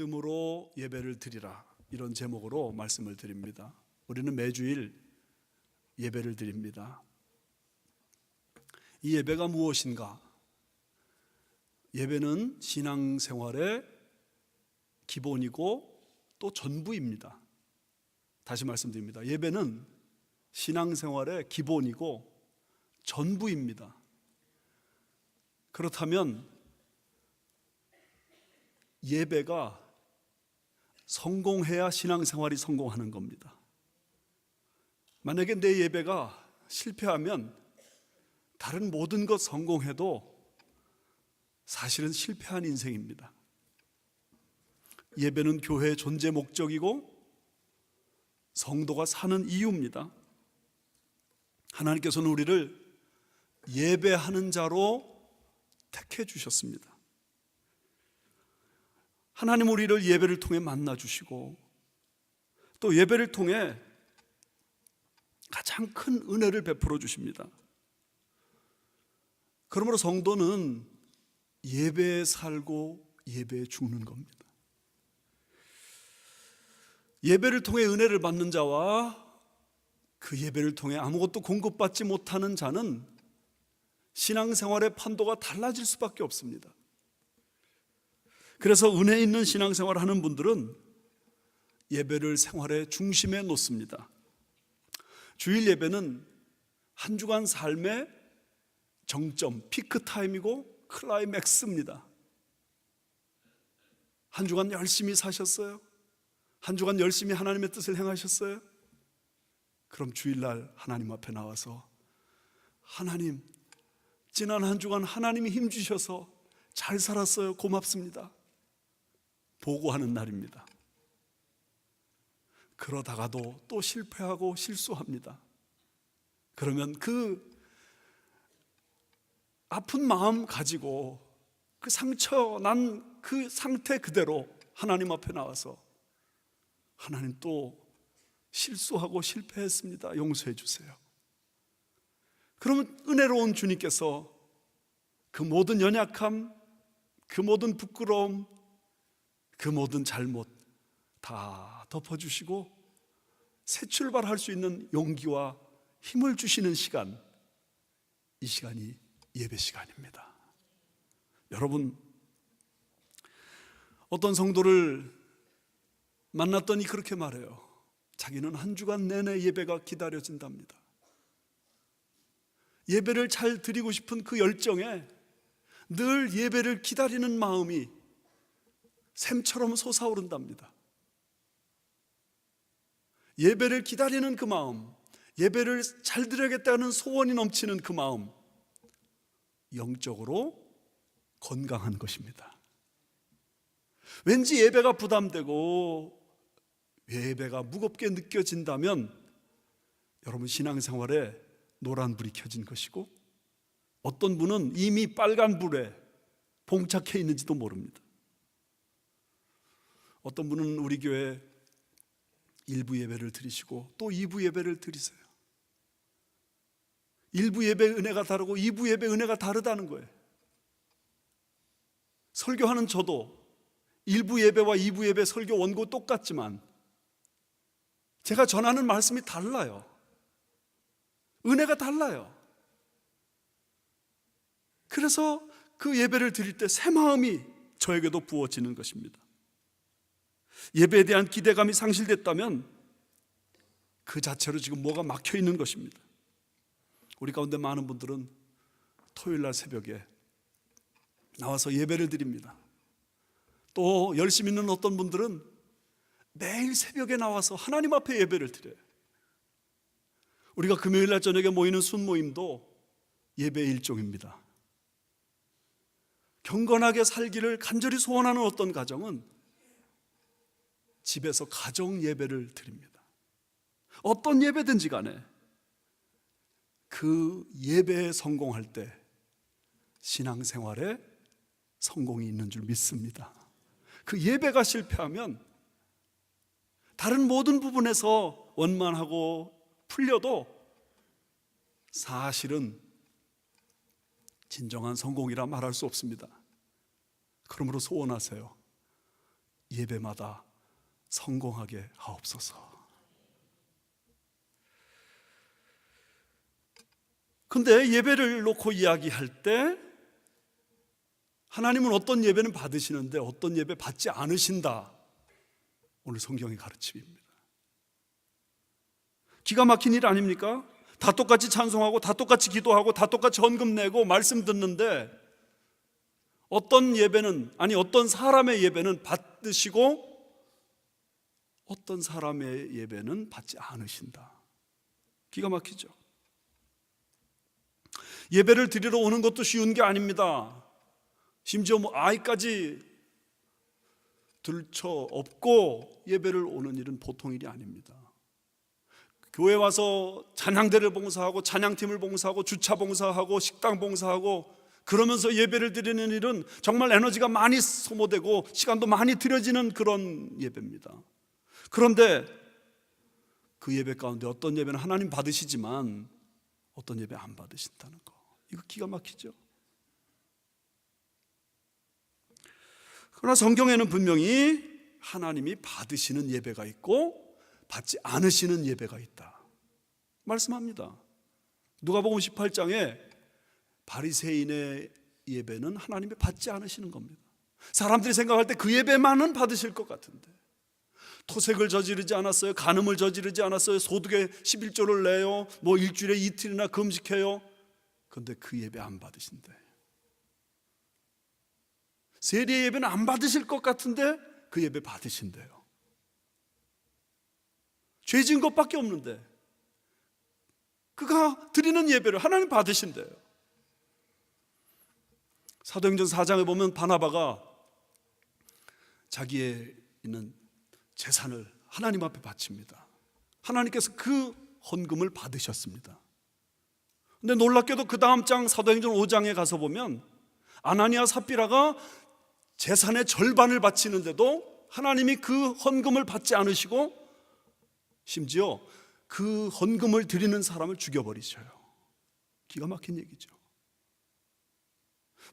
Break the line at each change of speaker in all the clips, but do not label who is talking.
믿음으로 예배를 드리라, 이런 제목으로 말씀을 드립니다. 우리는 매주일 예배를 드립니다. 이 예배가 무엇인가? 예배는 신앙생활의 기본이고 또 전부입니다. 다시 말씀드립니다. 예배는 신앙생활의 기본이고 전부입니다. 그렇다면 예배가 성공해야 신앙생활이 성공하는 겁니다. 만약에 내 예배가 실패하면 다른 모든 것 성공해도 사실은 실패한 인생입니다. 예배는 교회의 존재 목적이고 성도가 사는 이유입니다. 하나님께서는 우리를 예배하는 자로 택해 주셨습니다. 하나님 우리를 예배를 통해 만나 주시고 또 예배를 통해 가장 큰 은혜를 베풀어 주십니다. 그러므로 성도는 예배에 살고 예배에 죽는 겁니다. 예배를 통해 은혜를 받는 자와 그 예배를 통해 아무것도 공급받지 못하는 자는 신앙생활의 판도가 달라질 수밖에 없습니다. 그래서 은혜 있는 신앙생활을 하는 분들은 예배를 생활의 중심에 놓습니다. 주일 예배는 한 주간 삶의 정점, 피크타임이고 클라이맥스입니다. 한 주간 열심히 사셨어요? 한 주간 열심히 하나님의 뜻을 행하셨어요? 그럼 주일날 하나님 앞에 나와서 하나님, 지난 한 주간 하나님이 힘주셔서 잘 살았어요. 고맙습니다. 보고하는 날입니다. 그러다가도 또 실패하고 실수합니다. 그러면 그 아픈 마음 가지고 그 상처 난 그 상태 그대로 하나님 앞에 나와서 하나님 또 실수하고 실패했습니다. 용서해 주세요. 그러면 은혜로운 주님께서 그 모든 연약함, 그 모든 부끄러움, 그 모든 잘못 다 덮어주시고 새 출발할 수 있는 용기와 힘을 주시는 시간, 이 시간이 예배 시간입니다. 여러분, 어떤 성도를 만났더니 그렇게 말해요. 자기는 한 주간 내내 예배가 기다려진답니다. 예배를 잘 드리고 싶은 그 열정에 늘 예배를 기다리는 마음이 샘처럼 솟아오른답니다. 예배를 기다리는 그 마음, 예배를 잘 드려야겠다는 소원이 넘치는 그 마음, 영적으로 건강한 것입니다. 왠지 예배가 부담되고 예배가 무겁게 느껴진다면 여러분 신앙생활에 노란불이 켜진 것이고 어떤 분은 이미 빨간불에 봉착해 있는지도 모릅니다. 어떤 분은 우리 교회 1부 예배를 드리시고 또 2부 예배를 드리세요. 1부 예배 은혜가 다르고 2부 예배 은혜가 다르다는 거예요. 설교하는 저도 1부 예배와 2부 예배 설교 원고 똑같지만 제가 전하는 말씀이 달라요. 은혜가 달라요. 그래서 그 예배를 드릴 때 새 마음이 저에게도 부어지는 것입니다. 예배에 대한 기대감이 상실됐다면 그 자체로 지금 뭐가 막혀 있는 것입니다. 우리 가운데 많은 분들은 토요일 날 새벽에 나와서 예배를 드립니다. 또 열심히 있는 어떤 분들은 매일 새벽에 나와서 하나님 앞에 예배를 드려요. 우리가 금요일 날 저녁에 모이는 순모임도 예배의 일종입니다. 경건하게 살기를 간절히 소원하는 어떤 가정은 집에서 가정 예배를 드립니다. 어떤 예배든지 간에 그 예배에 성공할 때 신앙생활에 성공이 있는 줄 믿습니다. 그 예배가 실패하면 다른 모든 부분에서 원만하고 풀려도 사실은 진정한 성공이라 말할 수 없습니다. 그러므로 소원하세요. 예배마다 성공하게 하옵소서. 근데 예배를 놓고 이야기할 때 하나님은 어떤 예배는 받으시는데 어떤 예배 받지 않으신다. 오늘 성경의 가르침입니다. 기가 막힌 일 아닙니까? 다 똑같이 찬송하고 다 똑같이 기도하고 다 똑같이 헌금 내고 말씀 듣는데 어떤 예배는, 아니 어떤 사람의 예배는 받으시고 어떤 사람의 예배는 받지 않으신다. 기가 막히죠. 예배를 드리러 오는 것도 쉬운 게 아닙니다. 심지어 아이까지 들쳐 업고 예배를 오는 일은 보통 일이 아닙니다. 교회 와서 찬양대를 봉사하고 찬양팀을 봉사하고 주차 봉사하고 식당 봉사하고 그러면서 예배를 드리는 일은 정말 에너지가 많이 소모되고 시간도 많이 들여지는 그런 예배입니다. 그런데 그 예배 가운데 어떤 예배는 하나님 받으시지만 어떤 예배 안 받으신다는 거, 이거 기가 막히죠. 그러나 성경에는 분명히 하나님이 받으시는 예배가 있고 받지 않으시는 예배가 있다 말씀합니다. 누가복음 18장에 바리새인의 예배는 하나님이 받지 않으시는 겁니다. 사람들이 생각할 때 그 예배만은 받으실 것 같은데 토색을 저지르지 않았어요. 간음을 저지르지 않았어요. 소득의 11조를 내요. 뭐 일주일에 이틀이나 금식해요. 그런데 그 예배 안 받으신대. 세례 예배는 안 받으실 것 같은데 그 예배 받으신대요. 죄 지은 것밖에 없는데 그가 드리는 예배를 하나님 받으신대요. 사도행전 4장에 보면 바나바가 자기의 있는 재산을 하나님 앞에 바칩니다. 하나님께서 그 헌금을 받으셨습니다. 근데 놀랍게도 그 다음 장 사도행전 5장에 가서 보면 아나니아 삽비라가 재산의 절반을 바치는데도 하나님이 그 헌금을 받지 않으시고 심지어 그 헌금을 드리는 사람을 죽여버리셔요. 기가 막힌 얘기죠.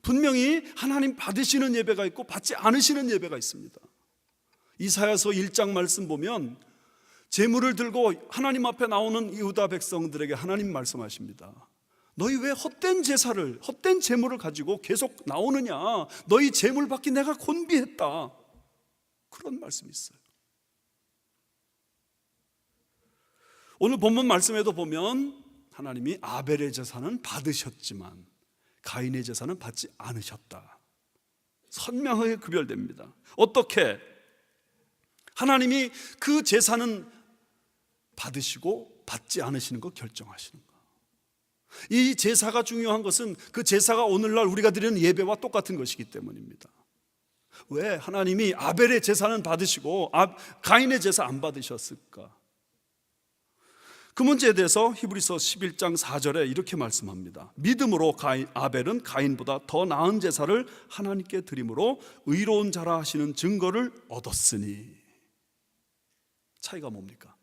분명히 하나님 받으시는 예배가 있고 받지 않으시는 예배가 있습니다. 이사야서 1장 말씀 보면 제물을 들고 하나님 앞에 나오는 유다 백성들에게 하나님 말씀하십니다. 너희 왜 헛된 제사를, 헛된 제물을 가지고 계속 나오느냐. 너희 제물 받기 내가 곤비했다. 그런 말씀이 있어요. 오늘 본문 말씀에도 보면 하나님이 아벨의 제사는 받으셨지만 가인의 제사는 받지 않으셨다. 선명하게 구별됩니다. 어떻게? 하나님이 그 제사는 받으시고 받지 않으시는 거 결정하시는 거. 이 제사가 중요한 것은 그 제사가 오늘날 우리가 드리는 예배와 똑같은 것이기 때문입니다. 왜 하나님이 아벨의 제사는 받으시고 가인의 제사 안 받으셨을까? 그 문제에 대해서 히브리서 11장 4절에 이렇게 말씀합니다. 믿음으로 아벨은 가인보다 더 나은 제사를 하나님께 드림으로 의로운 자라 하시는 증거를 얻었으니. 차이가 뭡니까?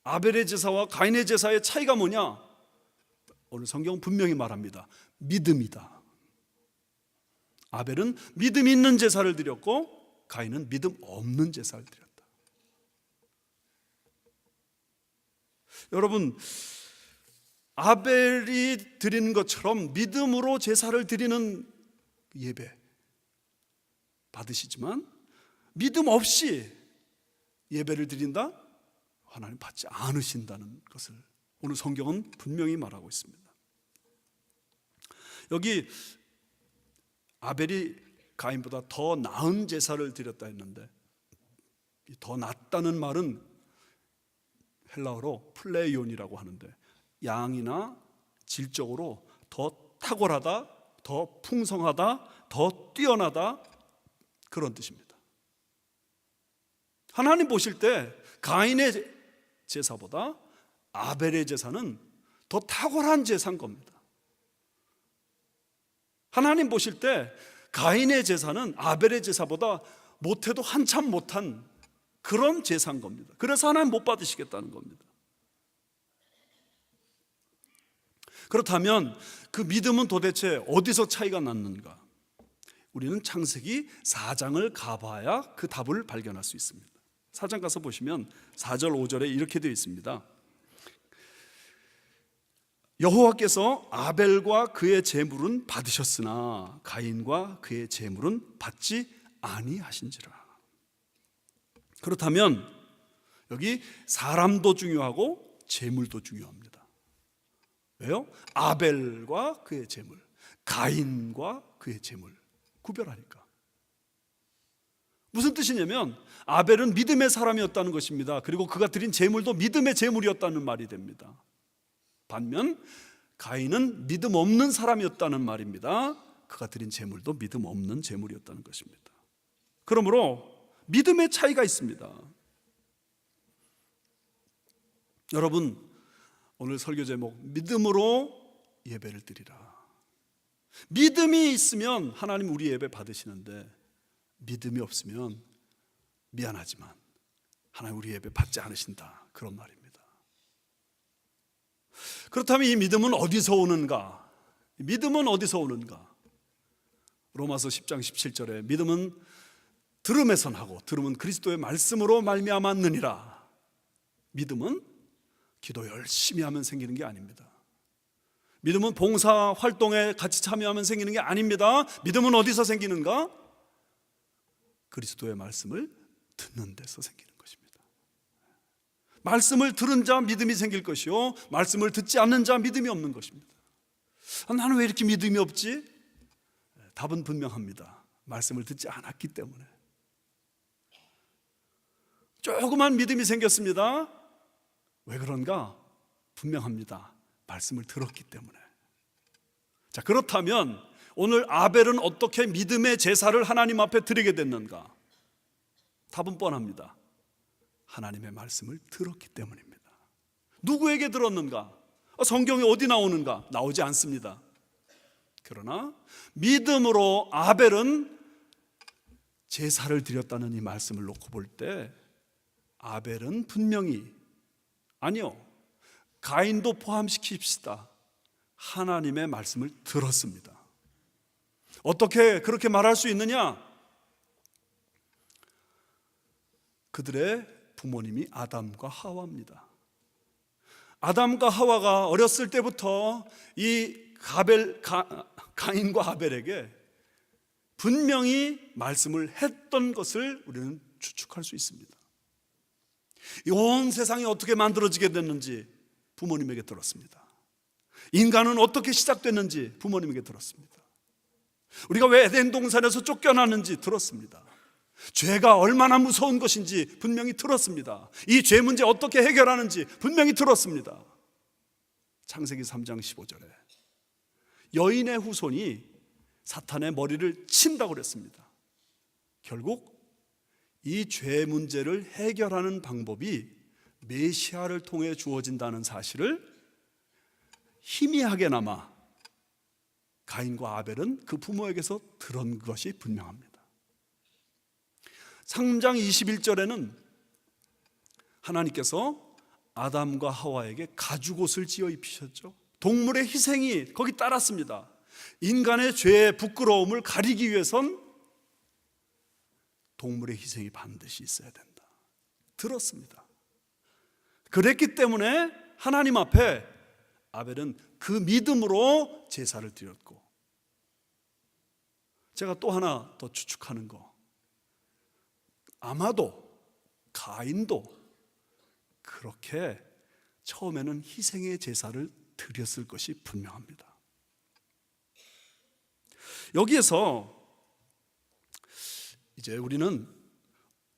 아벨의 제사와 가인의 제사의 차이가 뭐냐? 오늘 성경은 분명히 말합니다. 믿음이다. 아벨은 믿음 있는 제사를 드렸고 가인은 믿음 없는 제사를 드렸다. 여러분, 아벨이 드리는 것처럼 믿음으로 제사를 드리는 예배 받으시지만 믿음 없이 예배를 드린다? 하나님 받지 않으신다는 것을 오늘 성경은 분명히 말하고 있습니다. 여기 아벨이 가인보다 더 나은 제사를 드렸다 했는데 더 낫다는 말은 헬라어로 플레이온이라고 하는데 양이나 질적으로 더 탁월하다, 더 풍성하다, 더 뛰어나다 그런 뜻입니다. 하나님 보실 때 가인의 제사보다 아벨의 제사는 더 탁월한 제사인 겁니다. 하나님 보실 때 가인의 제사는 아벨의 제사보다 못해도 한참 못한 그런 제사인 겁니다. 그래서 하나님 못 받으시겠다는 겁니다. 그렇다면 그 믿음은 도대체 어디서 차이가 났는가? 우리는 창세기 4장을 가봐야 그 답을 발견할 수 있습니다. 4장 가서 보시면 4절 5절에 이렇게 되어 있습니다. 여호와께서 아벨과 그의 제물은 받으셨으나 가인과 그의 제물은 받지 아니하신지라. 그렇다면 여기 사람도 중요하고 제물도 중요합니다. 왜요? 아벨과 그의 제물, 가인과 그의 제물 구별하니까. 무슨 뜻이냐면 아벨은 믿음의 사람이었다는 것입니다. 그리고 그가 드린 제물도 믿음의 제물이었다는 말이 됩니다. 반면 가인은 믿음 없는 사람이었다는 말입니다. 그가 드린 제물도 믿음 없는 제물이었다는 것입니다. 그러므로 믿음의 차이가 있습니다. 여러분, 오늘 설교 제목 믿음으로 예배를 드리라. 믿음이 있으면 하나님 우리 예배 받으시는데 믿음이 없으면 미안하지만 하나님 우리 예배 받지 않으신다, 그런 말입니다. 그렇다면 이 믿음은 어디서 오는가? 믿음은 어디서 오는가? 로마서 10장 17절에 믿음은 들음에서 나고 들음은 그리스도의 말씀으로 말미암았느니라. 믿음은 기도 열심히 하면 생기는 게 아닙니다. 믿음은 봉사 활동에 같이 참여하면 생기는 게 아닙니다. 믿음은 어디서 생기는가? 그리스도의 말씀을 듣는 데서 생기는 것입니다. 말씀을 들은 자 믿음이 생길 것이요, 말씀을 듣지 않는 자 믿음이 없는 것입니다. 나는 왜 이렇게 믿음이 없지? 답은 분명합니다. 말씀을 듣지 않았기 때문에. 조그만 믿음이 생겼습니다. 왜 그런가? 분명합니다. 말씀을 들었기 때문에. 자, 그렇다면 오늘 아벨은 어떻게 믿음의 제사를 하나님 앞에 드리게 됐는가? 답은 뻔합니다. 하나님의 말씀을 들었기 때문입니다. 누구에게 들었는가? 성경에 어디 나오는가? 나오지 않습니다. 그러나 믿음으로 아벨은 제사를 드렸다는 이 말씀을 놓고 볼 때 아벨은 분명히, 아니요, 가인도 포함시킵시다, 하나님의 말씀을 들었습니다. 어떻게 그렇게 말할 수 있느냐? 그들의 부모님이 아담과 하와입니다. 아담과 하와가 어렸을 때부터 이 가인과 아벨에게 분명히 말씀을 했던 것을 우리는 추측할 수 있습니다. 온 세상이 어떻게 만들어지게 됐는지 부모님에게 들었습니다. 인간은 어떻게 시작됐는지 부모님에게 들었습니다. 우리가 왜 에덴 동산에서 쫓겨났는지 들었습니다. 죄가 얼마나 무서운 것인지 분명히 들었습니다. 이 죄 문제 어떻게 해결하는지 분명히 들었습니다. 창세기 3장 15절에 여인의 후손이 사탄의 머리를 친다고 그랬습니다. 결국 이 죄 문제를 해결하는 방법이 메시아를 통해 주어진다는 사실을 희미하게나마 가인과 아벨은 그 부모에게서 들은 것이 분명합니다. 3장 21절에는 하나님께서 아담과 하와에게 가죽옷을 지어 입히셨죠. 동물의 희생이 거기 따랐습니다. 인간의 죄의 부끄러움을 가리기 위해선 동물의 희생이 반드시 있어야 된다. 들었습니다. 그랬기 때문에 하나님 앞에 아벨은 그 믿음으로 제사를 드렸고, 제가 또 하나 더 추측하는 거, 아마도 가인도 그렇게 처음에는 희생의 제사를 드렸을 것이 분명합니다. 여기에서 이제 우리는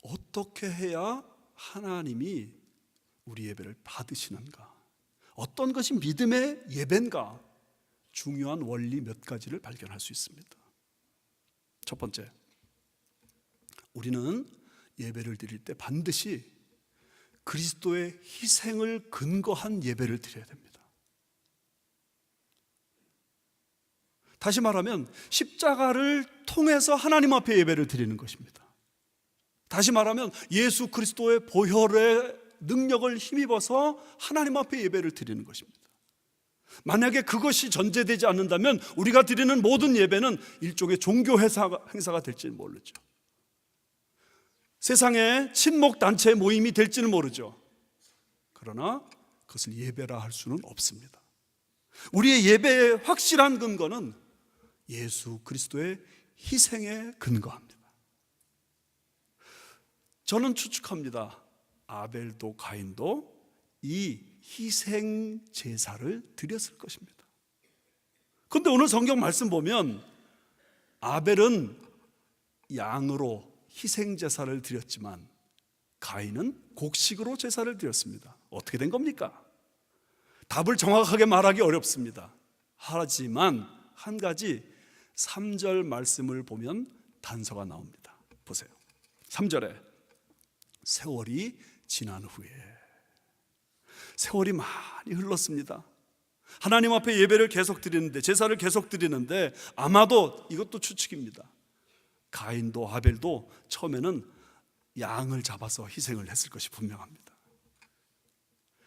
어떻게 해야 하나님이 우리 예배를 받으시는가, 어떤 것이 믿음의 예배인가, 중요한 원리 몇 가지를 발견할 수 있습니다. 첫 번째, 우리는 예배를 드릴 때 반드시 그리스도의 희생을 근거한 예배를 드려야 됩니다. 다시 말하면 십자가를 통해서 하나님 앞에 예배를 드리는 것입니다. 다시 말하면 예수 그리스도의 보혈의 능력을 힘입어서 하나님 앞에 예배를 드리는 것입니다. 만약에 그것이 전제되지 않는다면 우리가 드리는 모든 예배는 일종의 종교 행사가 될지는 모르죠. 세상의 친목단체 모임이 될지는 모르죠. 그러나 그것을 예배라 할 수는 없습니다. 우리의 예배의 확실한 근거는 예수 그리스도의 희생에 근거합니다. 저는 추측합니다. 아벨도 가인도 이 희생 제사를 드렸을 것입니다. 그런데 오늘 성경 말씀 보면 아벨은 양으로 희생 제사를 드렸지만 가인은 곡식으로 제사를 드렸습니다. 어떻게 된 겁니까? 답을 정확하게 말하기 어렵습니다. 하지만 한 가지 3절 말씀을 보면 단서가 나옵니다. 보세요. 3절에 세월이 지난 후에, 세월이 많이 흘렀습니다. 하나님 앞에 예배를 계속 드리는데, 제사를 계속 드리는데, 아마도 이것도 추측입니다. 가인도 아벨도 처음에는 양을 잡아서 희생을 했을 것이 분명합니다.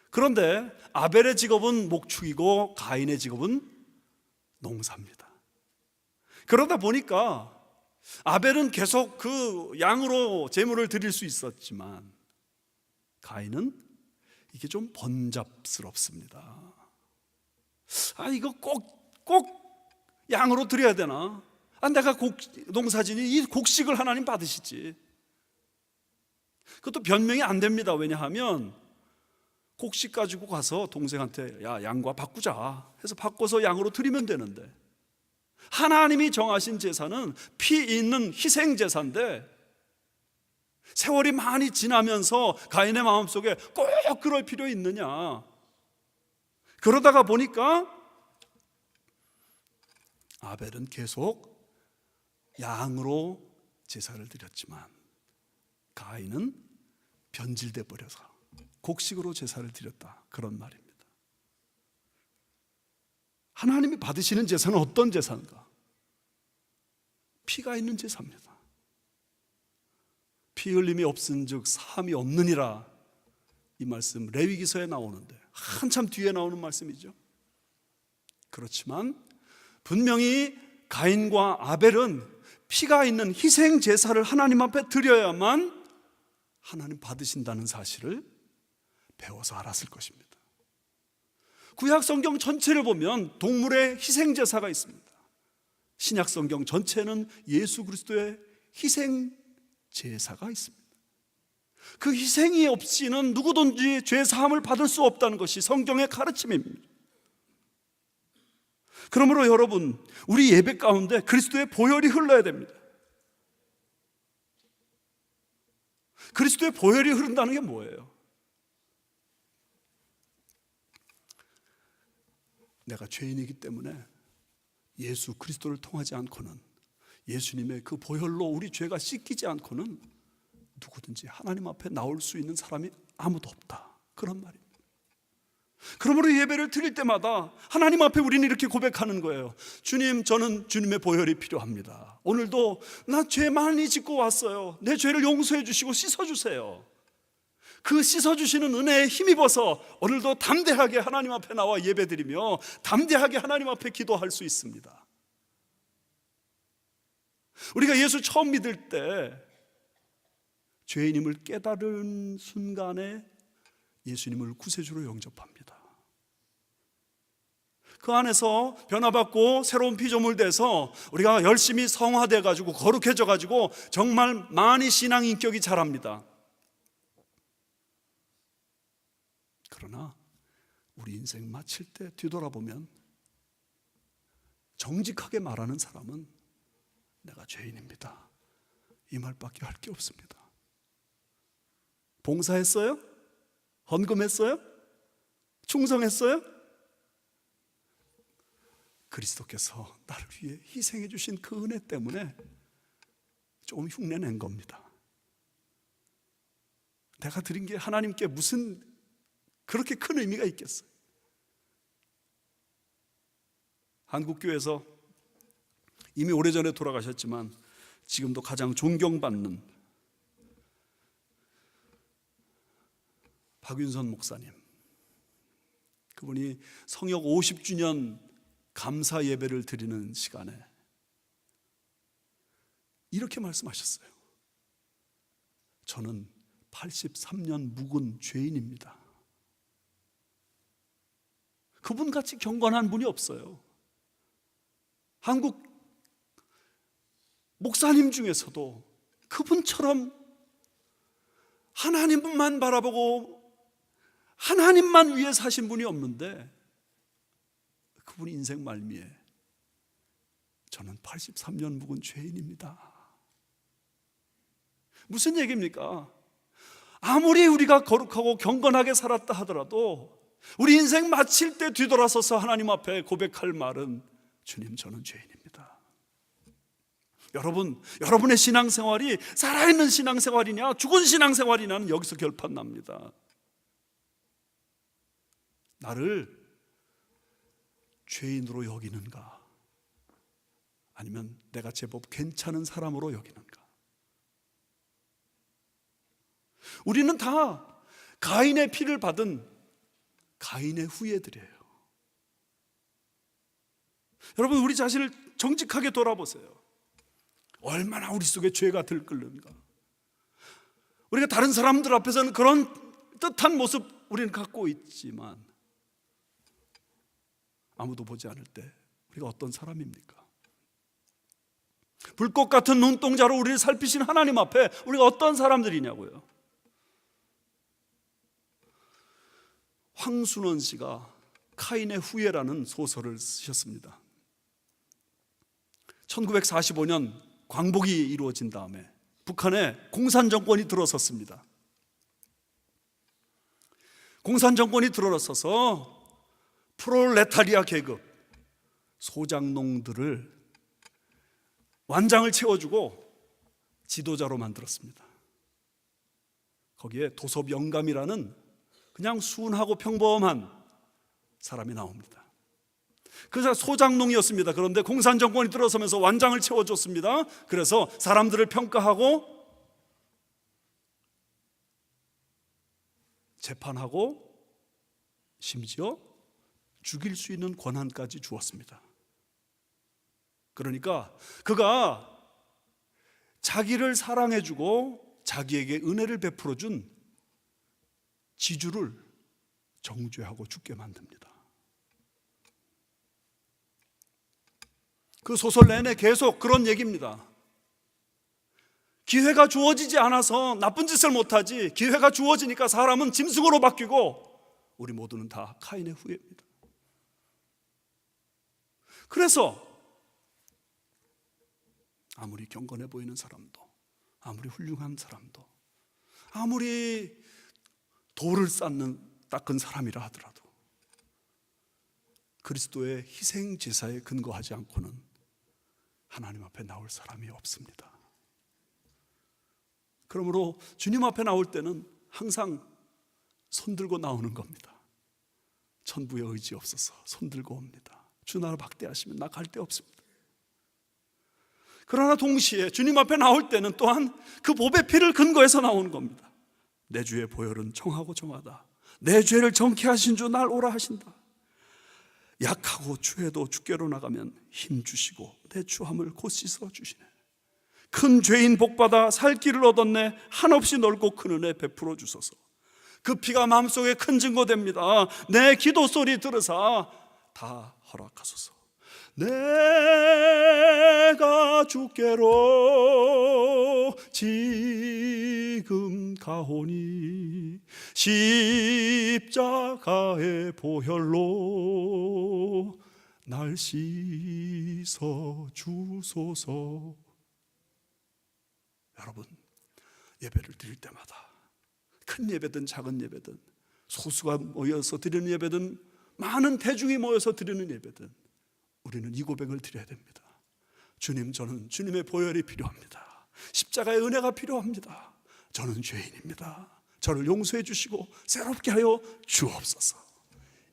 그런데 아벨의 직업은 목축이고 가인의 직업은 농사입니다. 그러다 보니까 아벨은 계속 그 양으로 제물을 드릴 수 있었지만 가인은 이게 좀 번잡스럽습니다. 이거 꼭 양으로 드려야 되나? 내가 농사지니 이 곡식을 하나님 받으시지. 그것도 변명이 안 됩니다. 왜냐하면 곡식 가지고 가서 동생한테 양과 바꾸자 해서 바꿔서 양으로 드리면 되는데, 하나님이 정하신 제사는 피 있는 희생 제사인데 세월이 많이 지나면서 가인의 마음속에 꼭 그럴 필요 있느냐. 그러다가 보니까 아벨은 계속 양으로 제사를 드렸지만 가인은 변질돼 버려서 곡식으로 제사를 드렸다, 그런 말입니다. 하나님이 받으시는 제사는 어떤 제사인가? 피가 있는 제사입니다. 피 흘림이 없은즉 사함이 없느니라, 이 말씀 레위기서에 나오는데 한참 뒤에 나오는 말씀이죠. 그렇지만 분명히 가인과 아벨은 피가 있는 희생 제사를 하나님 앞에 드려야만 하나님 받으신다는 사실을 배워서 알았을 것입니다. 구약 성경 전체를 보면 동물의 희생 제사가 있습니다. 신약 성경 전체는 예수 그리스도의 희생 제사가 있습니다. 그 희생이 없이는 누구든지 죄 사함을 받을 수 없다는 것이 성경의 가르침입니다. 그러므로 여러분, 우리 예배 가운데 그리스도의 보혈이 흘러야 됩니다. 그리스도의 보혈이 흐른다는 게 뭐예요? 내가 죄인이기 때문에 예수 그리스도를 통하지 않고는, 예수님의 그 보혈로 우리 죄가 씻기지 않고는 누구든지 하나님 앞에 나올 수 있는 사람이 아무도 없다, 그런 말입니다. 그러므로 예배를 드릴 때마다 하나님 앞에 우리는 이렇게 고백하는 거예요. 주님, 저는 주님의 보혈이 필요합니다. 오늘도 나 죄 많이 짓고 왔어요. 내 죄를 용서해 주시고 씻어주세요. 그 씻어주시는 은혜에 힘입어서 오늘도 담대하게 하나님 앞에 나와 예배드리며 담대하게 하나님 앞에 기도할 수 있습니다. 우리가 예수 처음 믿을 때 죄인임을 깨달은 순간에 예수님을 구세주로 영접합니다. 그 안에서 변화받고 새로운 피조물 돼서 우리가 열심히 성화돼 가지고 거룩해져 가지고 정말 많이 신앙 인격이 자랍니다. 그러나 우리 인생 마칠 때 뒤돌아보면 정직하게 말하는 사람은 내가 죄인입니다, 이 말밖에 할 게 없습니다. 봉사했어요? 헌금했어요? 충성했어요? 그리스도께서 나를 위해 희생해 주신 그 은혜 때문에 좀 흉내낸 겁니다. 내가 드린 게 하나님께 무슨 그렇게 큰 의미가 있겠어요? 한국교회에서 이미 오래전에 돌아가셨지만 지금도 가장 존경받는 박윤선 목사님, 그분이 성역 50주년 감사 예배를 드리는 시간에 이렇게 말씀하셨어요. 저는 83년 묵은 죄인입니다. 그분같이 경건한 분이 없어요. 한국 목사님 중에서도 그분처럼 하나님만 바라보고 하나님만 위해 사신 분이 없는데, 그분이 인생 말미에 저는 83년 묵은 죄인입니다. 무슨 얘기입니까? 아무리 우리가 거룩하고 경건하게 살았다 하더라도 우리 인생 마칠 때 뒤돌아서서 하나님 앞에 고백할 말은 주님, 저는 죄인입니다. 여러분의 신앙생활이 살아있는 신앙생활이냐 죽은 신앙생활이냐는 여기서 결판납니다. 나를 죄인으로 여기는가, 아니면 내가 제법 괜찮은 사람으로 여기는가. 우리는 다 가인의 피를 받은 가인의 후예들이에요. 여러분, 우리 자신을 정직하게 돌아보세요. 얼마나 우리 속에 죄가 들끓는가. 우리가 다른 사람들 앞에서는 그런 뜻한 모습 우리는 갖고 있지만 아무도 보지 않을 때 우리가 어떤 사람입니까? 불꽃 같은 눈동자로 우리를 살피신 하나님 앞에 우리가 어떤 사람들이냐고요. 황순원 씨가 카인의 후예라는 소설을 쓰셨습니다. 1945년 광복이 이루어진 다음에 북한에 공산정권이 들어섰습니다. 공산정권이 들어서서 프롤레타리아 계급 소장농들을 완장을 채워주고 지도자로 만들었습니다. 거기에 도섭 영감이라는 그냥 순하고 평범한 사람이 나옵니다. 그 사람 소장농이었습니다. 그런데 공산정권이 들어서면서 완장을 채워줬습니다. 그래서 사람들을 평가하고 재판하고 심지어 죽일 수 있는 권한까지 주었습니다. 그러니까 그가 자기를 사랑해주고 자기에게 은혜를 베풀어준 지주를 정죄하고 죽게 만듭니다. 그 소설 내내 계속 그런 얘기입니다. 기회가 주어지지 않아서 나쁜 짓을 못하지, 기회가 주어지니까 사람은 짐승으로 바뀌고 우리 모두는 다 카인의 후예입니다. 그래서 아무리 경건해 보이는 사람도, 아무리 훌륭한 사람도, 아무리 돌을 닦은 사람이라 하더라도 그리스도의 희생 제사에 근거하지 않고는 하나님 앞에 나올 사람이 없습니다. 그러므로 주님 앞에 나올 때는 항상 손들고 나오는 겁니다. 천부의 의지 없어서 손들고 옵니다. 주 나라 박대하시면 나 갈 데 없습니다. 그러나 동시에 주님 앞에 나올 때는 또한 그 보배 피를 근거해서 나오는 겁니다. 내 주의 보혈은 정하고 정하다. 내 죄를 정케 하신 주 날 오라 하신다. 약하고 추해도 주께로 나가면 힘 주시고 내 추함을 곧 씻어 주시네. 큰 죄인 복받아 살 길을 얻었네. 한없이 넓고 큰 은혜 베풀어 주소서. 그 피가 마음속에 큰 증거됩니다. 내 기도 소리 들으사 다 허락하소서. 내가 주께로 지금 가오니 십자가의 보혈로 날 씻어 주소서. 여러분, 예배를 드릴 때마다 큰 예배든 작은 예배든 소수가 모여서 드리는 예배든 많은 대중이 모여서 드리는 예배든 우리는 이 고백을 드려야 됩니다. 주님, 저는 주님의 보혈이 필요합니다. 십자가의 은혜가 필요합니다. 저는 죄인입니다. 저를 용서해 주시고 새롭게 하여 주옵소서.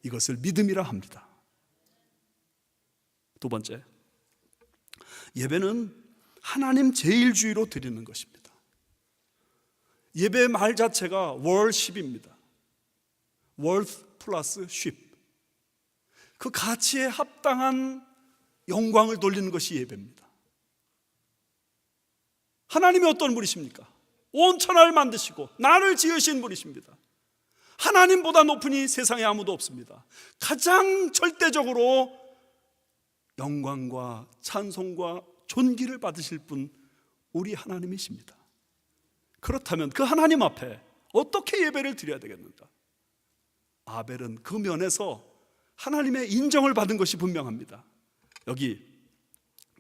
이것을 믿음이라 합니다. 두 번째, 예배는 하나님 제일주의로 드리는 것입니다. 예배의 말 자체가 worship입니다. worth 플러스 ship, 그 가치에 합당한 영광을 돌리는 것이 예배입니다. 하나님이 어떤 분이십니까? 온 천하를 만드시고 나를 지으신 분이십니다. 하나님보다 높은 이 세상에 아무도 없습니다. 가장 절대적으로 영광과 찬송과 존귀를 받으실 분 우리 하나님이십니다. 그렇다면 그 하나님 앞에 어떻게 예배를 드려야 되겠는가? 아벨은 그 면에서 하나님의 인정을 받은 것이 분명합니다. 여기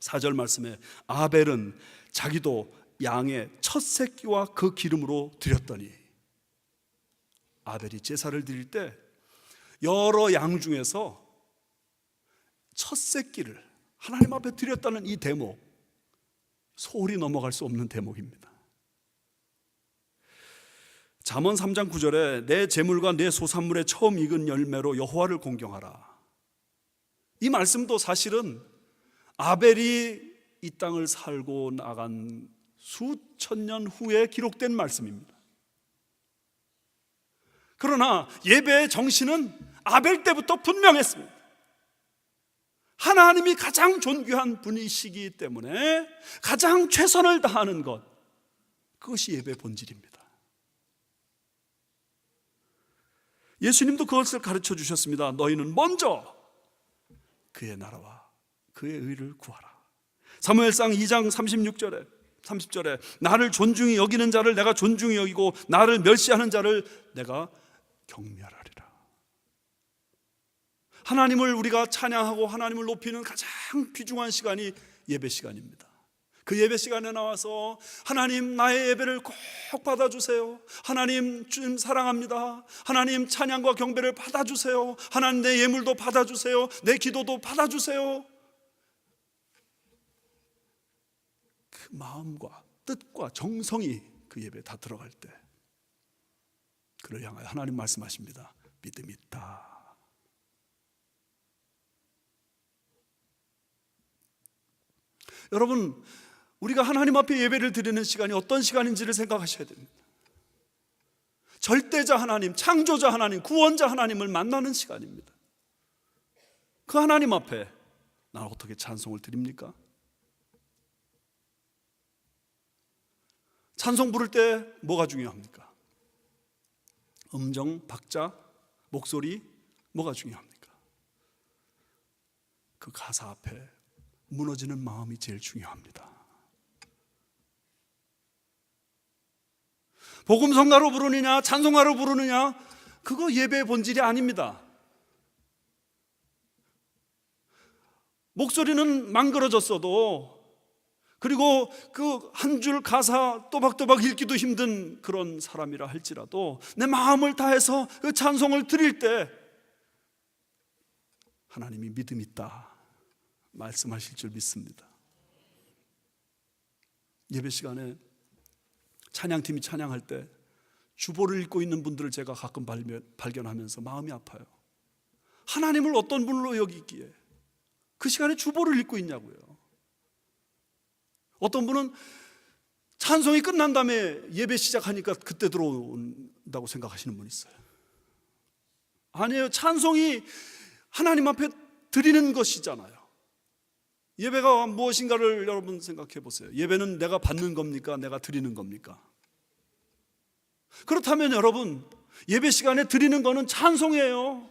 4절 말씀에 아벨은 자기도 양의 첫 새끼와 그 기름으로 드렸더니, 아벨이 제사를 드릴 때 여러 양 중에서 첫 새끼를 하나님 앞에 드렸다는 이 대목, 소홀히 넘어갈 수 없는 대목입니다. 잠언 3장 9절에 내 재물과 내 소산물의 처음 익은 열매로 여호와를 공경하라. 이 말씀도 사실은 아벨이 이 땅을 살고 나간 수천 년 후에 기록된 말씀입니다. 그러나 예배의 정신은 아벨 때부터 분명했습니다. 하나님이 가장 존귀한 분이시기 때문에 가장 최선을 다하는 것, 그것이 예배의 본질입니다. 예수님도 그것을 가르쳐 주셨습니다. 너희는 먼저 그의 나라와 그의 의를 구하라. 사무엘상 2장 30절에 나를 존중히 여기는 자를 내가 존중히 여기고 나를 멸시하는 자를 내가 경멸하리라. 하나님을 우리가 찬양하고 하나님을 높이는 가장 귀중한 시간이 예배 시간입니다. 그 예배 시간에 나와서 하나님 나의 예배를 꼭 받아주세요. 하나님 주님 사랑합니다. 하나님 찬양과 경배를 받아주세요. 하나님 내 예물도 받아주세요. 내 기도도 받아주세요. 그 마음과 뜻과 정성이 그 예배에 다 들어갈 때 그를 향하여 하나님 말씀하십니다. 믿음이 있다. 여러분, 우리가 하나님 앞에 예배를 드리는 시간이 어떤 시간인지를 생각하셔야 됩니다. 절대자 하나님, 창조자 하나님, 구원자 하나님을 만나는 시간입니다. 그 하나님 앞에 나는 어떻게 찬송을 드립니까? 찬송 부를 때 뭐가 중요합니까? 음정, 박자, 목소리, 뭐가 중요합니까? 그 가사 앞에 무너지는 마음이 제일 중요합니다. 복음성가로 부르느냐 찬송가로 부르느냐, 그거 예배의 본질이 아닙니다. 목소리는 망그러졌어도, 그리고 그 한 줄 가사 또박또박 읽기도 힘든 그런 사람이라 할지라도 내 마음을 다해서 그 찬송을 드릴 때 하나님이 믿음 있다 말씀하실 줄 믿습니다. 예배 시간에 찬양팀이 찬양할 때 주보를 읽고 있는 분들을 제가 가끔 발견하면서 마음이 아파요. 하나님을 어떤 분으로 여기기에 그 시간에 주보를 읽고 있냐고요. 어떤 분은 찬송이 끝난 다음에 예배 시작하니까 그때 들어온다고 생각하시는 분 있어요. 아니에요. 찬송이 하나님 앞에 드리는 것이잖아요. 예배가 무엇인가를 여러분 생각해 보세요. 예배는 내가 받는 겁니까? 내가 드리는 겁니까? 그렇다면 여러분, 예배 시간에 드리는 거는 찬송이에요.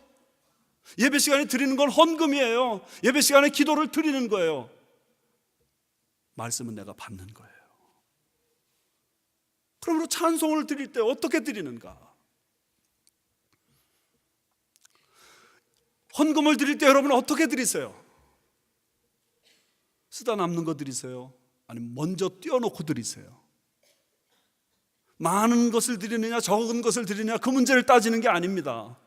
예배 시간에 드리는 건 헌금이에요. 예배 시간에 기도를 드리는 거예요. 말씀은 내가 받는 거예요. 그러므로 찬송을 드릴 때 어떻게 드리는가? 헌금을 드릴 때 여러분 어떻게 드리세요? 쓰다 남는 거 드리세요? 아니면 먼저 띄워놓고 드리세요? 많은 것을 드리느냐 적은 것을 드리느냐, 그 문제를 따지는 게 아닙니다.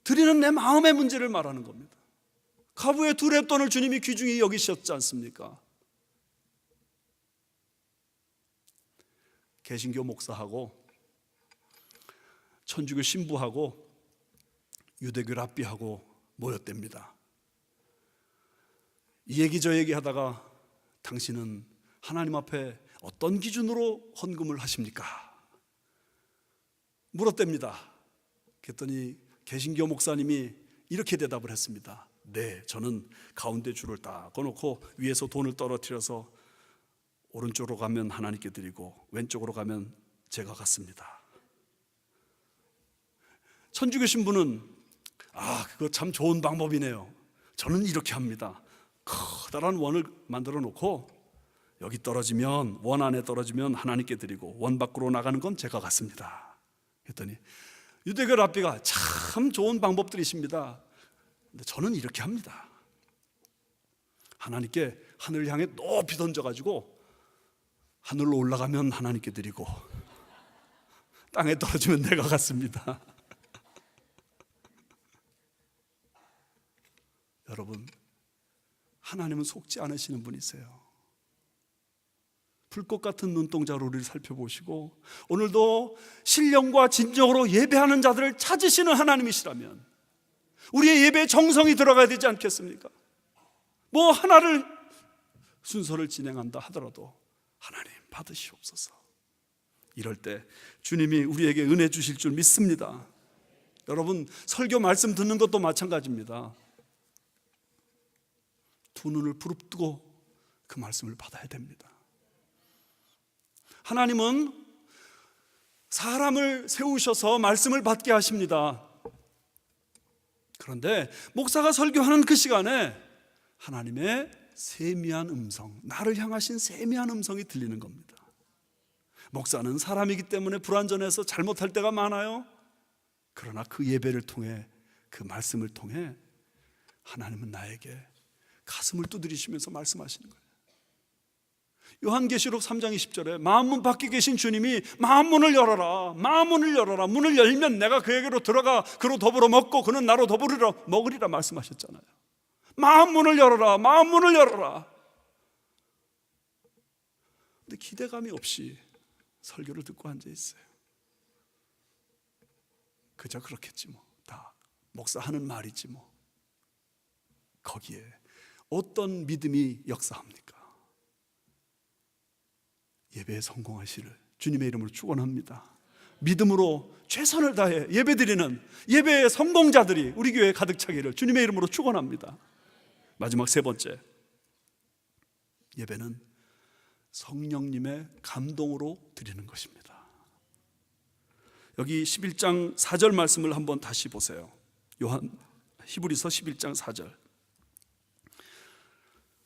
드리는 내 마음의 문제를 말하는 겁니다. 가부의 2렙돈을 주님이 귀중히 여기셨지 않습니까? 개신교 목사하고 천주교 신부하고 유대교 랍비하고 모였답니다. 이 얘기 저 얘기 하다가 당신은 하나님 앞에 어떤 기준으로 헌금을 하십니까? 물었답니다. 그랬더니 개신교 목사님이 이렇게 대답을 했습니다. 네, 저는 가운데 줄을 딱 꺼놓고 위에서 돈을 떨어뜨려서 오른쪽으로 가면 하나님께 드리고 왼쪽으로 가면 제가 갖습니다. 천주 계신 분은 그거 참 좋은 방법이네요. 저는 이렇게 합니다. 커다란 원을 만들어 놓고 여기 떨어지면, 원 안에 떨어지면 하나님께 드리고 원 밖으로 나가는 건 제가 갖습니다. 했더니 유대교 랍비가 참 좋은 방법들이십니다. 근데 저는 이렇게 합니다. 하나님께 하늘을 향해 높이 던져가지고 하늘로 올라가면 하나님께 드리고 땅에 떨어지면 내가 갖습니다. 여러분, 하나님은 속지 않으시는 분이세요. 불꽃 같은 눈동자로 우리를 살펴보시고 오늘도 신령과 진정으로 예배하는 자들을 찾으시는 하나님이시라면 우리의 예배에 정성이 들어가야 되지 않겠습니까? 뭐 하나를 순서를 진행한다 하더라도 하나님 받으시옵소서. 이럴 때 주님이 우리에게 은혜 주실 줄 믿습니다. 여러분, 설교 말씀 듣는 것도 마찬가지입니다. 두 눈을 부릅뜨고 그 말씀을 받아야 됩니다. 하나님은 사람을 세우셔서 말씀을 받게 하십니다. 그런데 목사가 설교하는 그 시간에 하나님의 세미한 음성, 나를 향하신 세미한 음성이 들리는 겁니다. 목사는 사람이기 때문에 불완전해서 잘못할 때가 많아요. 그러나 그 예배를 통해, 그 말씀을 통해 하나님은 나에게 가슴을 두드리시면서 말씀하시는 거예요. 요한계시록 3장 20절에 마음문 밖에 계신 주님이 마음문을 열어라, 마음문을 열어라. 문을 열면 내가 그에게로 들어가 그로 더불어 먹고 그는 나로 더불어 먹으리라 말씀하셨잖아요. 마음문을 열어라, 마음문을 열어라. 근데 기대감이 없이 설교를 듣고 앉아 있어요. 그저 그렇겠지 뭐, 다 목사 하는 말이지 뭐. 거기에 어떤 믿음이 역사합니까? 예배에 성공하시를 주님의 이름으로 축원합니다. 믿음으로 최선을 다해 예배드리는 예배의 성공자들이 우리 교회에 가득 차기를 주님의 이름으로 축원합니다. 마지막 세 번째, 예배는 성령님의 감동으로 드리는 것입니다. 여기 11장 4절 말씀을 한번 다시 보세요. 히브리서 11장 4절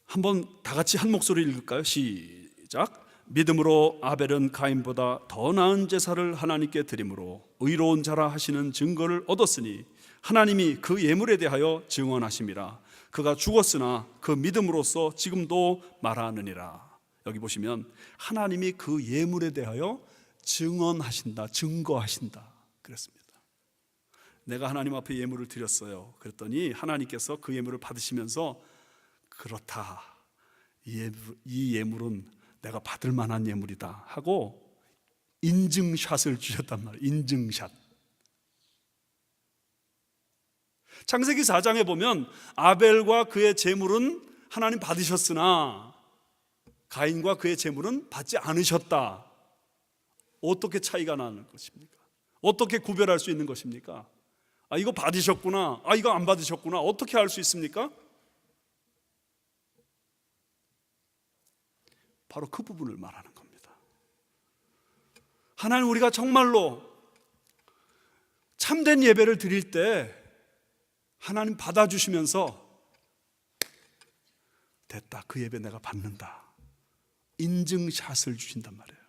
한번 다 같이 한 목소리 읽을까요? 시작. 믿음으로 아벨은 가인보다 더 나은 제사를 하나님께 드림으로 의로운 자라 하시는 증거를 얻었으니 하나님이 그 예물에 대하여 증언하심이라. 그가 죽었으나 그 믿음으로써 지금도 말하느니라. 여기 보시면 하나님이 그 예물에 대하여 증언하신다, 증거하신다 그랬습니다. 내가 하나님 앞에 예물을 드렸어요. 그랬더니 하나님께서 그 예물을 받으시면서 그렇다, 이 예물은 내가 받을 만한 예물이다 하고 인증샷을 주셨단 말이에요. 인증샷. 창세기 4장에 보면 아벨과 그의 제물은 하나님 받으셨으나 가인과 그의 제물은 받지 않으셨다. 어떻게 차이가 나는 것입니까? 어떻게 구별할 수 있는 것입니까? 이거 받으셨구나, 이거 안 받으셨구나, 어떻게 알 수 있습니까? 바로 그 부분을 말하는 겁니다. 하나님, 우리가 정말로 참된 예배를 드릴 때 하나님 받아주시면서 됐다, 그 예배 내가 받는다, 인증샷을 주신단 말이에요.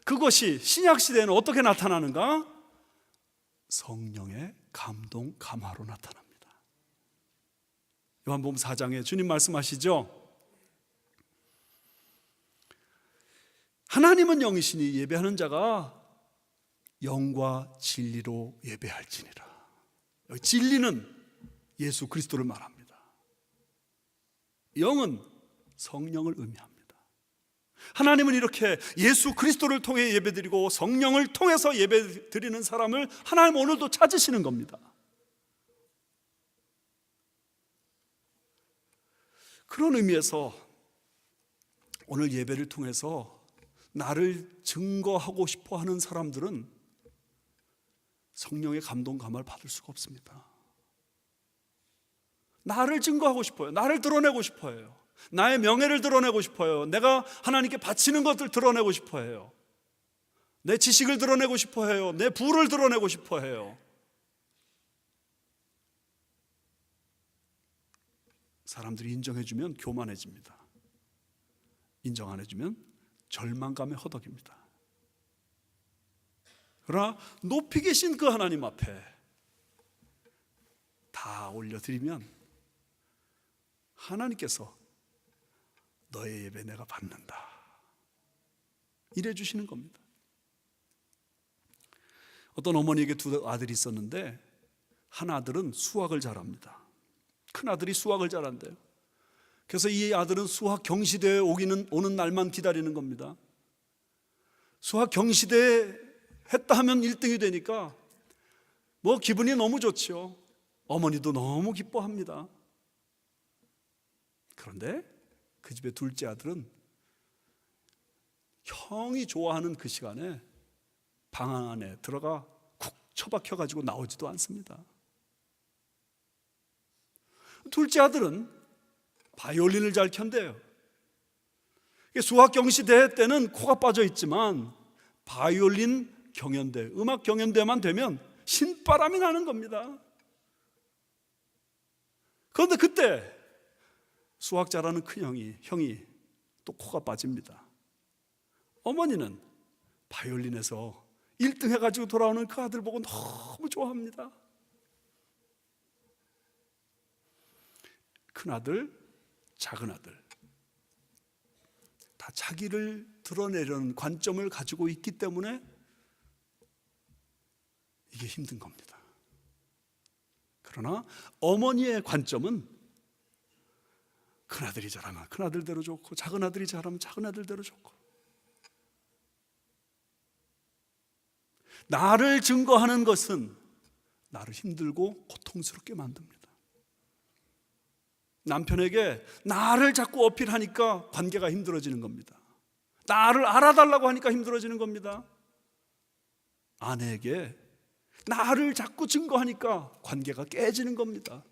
그것이 신약시대에는 어떻게 나타나는가? 성령의 감동, 감화로 나타납니다. 요한복음 4장에 주님 말씀하시죠. 하나님은 영이시니 예배하는 자가 영과 진리로 예배할지니라. 여기 진리는 예수 그리스도를 말합니다. 영은 성령을 의미합니다. 하나님은 이렇게 예수 그리스도를 통해 예배드리고 성령을 통해서 예배드리는 사람을 하나님 오늘도 찾으시는 겁니다. 그런 의미에서 오늘 예배를 통해서 나를 증거하고 싶어 하는 사람들은 성령의 감동 감화를 받을 수가 없습니다. 나를 증거하고 싶어요. 나를 드러내고 싶어요. 나의 명예를 드러내고 싶어요. 내가 하나님께 바치는 것들 드러내고 싶어요. 내 지식을 드러내고 싶어해요. 내 부를 드러내고 싶어해요. 사람들이 인정해주면 교만해집니다. 인정 안 해주면 절망감에 허덕입니다. 그러나 높이 계신 그 하나님 앞에 다 올려드리면 하나님께서 너의 예배 내가 받는다 이래 주시는 겁니다. 어떤 어머니에게 두 아들이 있었는데 한 아들은 수학을 잘합니다. 큰 아들이 수학을 잘한대요. 그래서 이 아들은 수학 경시대회 오는 날만 기다리는 겁니다. 수학 경시대회 했다 하면 1등이 되니까 뭐 기분이 너무 좋죠. 어머니도 너무 기뻐합니다. 그런데 그 집의 둘째 아들은 형이 좋아하는 그 시간에 방 안에 들어가 쿡 처박혀가지고 나오지도 않습니다. 둘째 아들은 바이올린을 잘 켠대요. 수학 경시대회 때는 코가 빠져 있지만 바이올린 경연대, 음악 경연대만 되면 신바람이 나는 겁니다. 그런데 그때 수학 잘하는 큰 형이 또 코가 빠집니다. 어머니는 바이올린에서 1등 해가지고 돌아오는 그 아들 보고 너무 좋아합니다. 큰 아들, 작은 아들 다 자기를 드러내려는 관점을 가지고 있기 때문에 이게 힘든 겁니다. 그러나 어머니의 관점은 큰 아들이 잘하면 큰 아들대로 좋고 작은 아들이 잘하면 작은 아들대로 좋고, 나를 증거하는 것은 나를 힘들고 고통스럽게 만듭니다. 남편에게 나를 자꾸 어필하니까 관계가 힘들어지는 겁니다. 나를 알아달라고 하니까 힘들어지는 겁니다. 아내에게 나를 자꾸 증거하니까 관계가 깨지는 겁니다.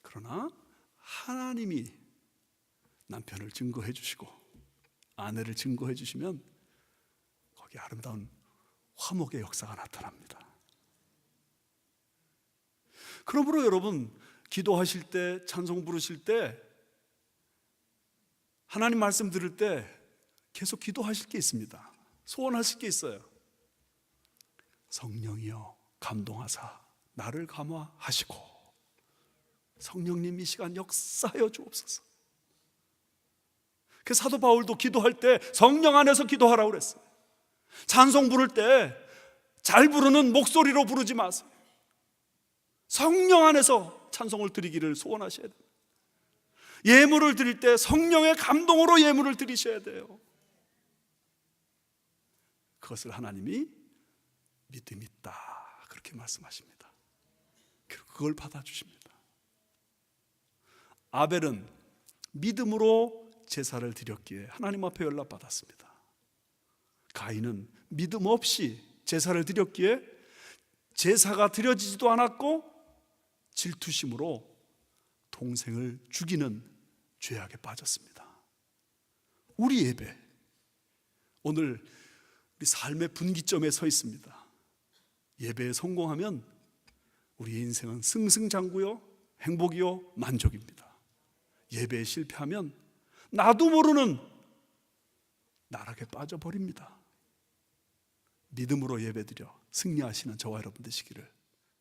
그러나 하나님이 남편을 증거해 주시고 아내를 증거해 주시면 거기에 아름다운 화목의 역사가 나타납니다. 그러므로 여러분, 기도하실 때, 찬송 부르실 때, 하나님 말씀 들을 때 계속 기도하실 게 있습니다. 소원하실 게 있어요. 성령이여 감동하사 나를 감화하시고 성령님 이 시간 역사하여 주옵소서. 그 사도 바울도 기도할 때 성령 안에서 기도하라고 그랬어요. 찬송 부를 때 잘 부르는 목소리로 부르지 마세요. 성령 안에서 찬송을 드리기를 소원하셔야 돼요. 예물을 드릴 때 성령의 감동으로 예물을 드리셔야 돼요. 그것을 하나님이 믿음 있다 그렇게 말씀하십니다. 그걸 받아주십니다. 아벨은 믿음으로 제사를 드렸기에 하나님 앞에 연락받았습니다. 가인은 믿음 없이 제사를 드렸기에 제사가 드려지지도 않았고 질투심으로 동생을 죽이는 죄악에 빠졌습니다. 우리 예배, 오늘 우리 삶의 분기점에 서 있습니다. 예배에 성공하면 우리의 인생은 승승장구요, 행복이요, 만족입니다. 예배에 실패하면 나도 모르는 나락에 빠져버립니다. 믿음으로 예배드려 승리하시는 저와 여러분 되시기를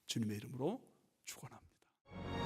주님의 이름으로 축원합니다.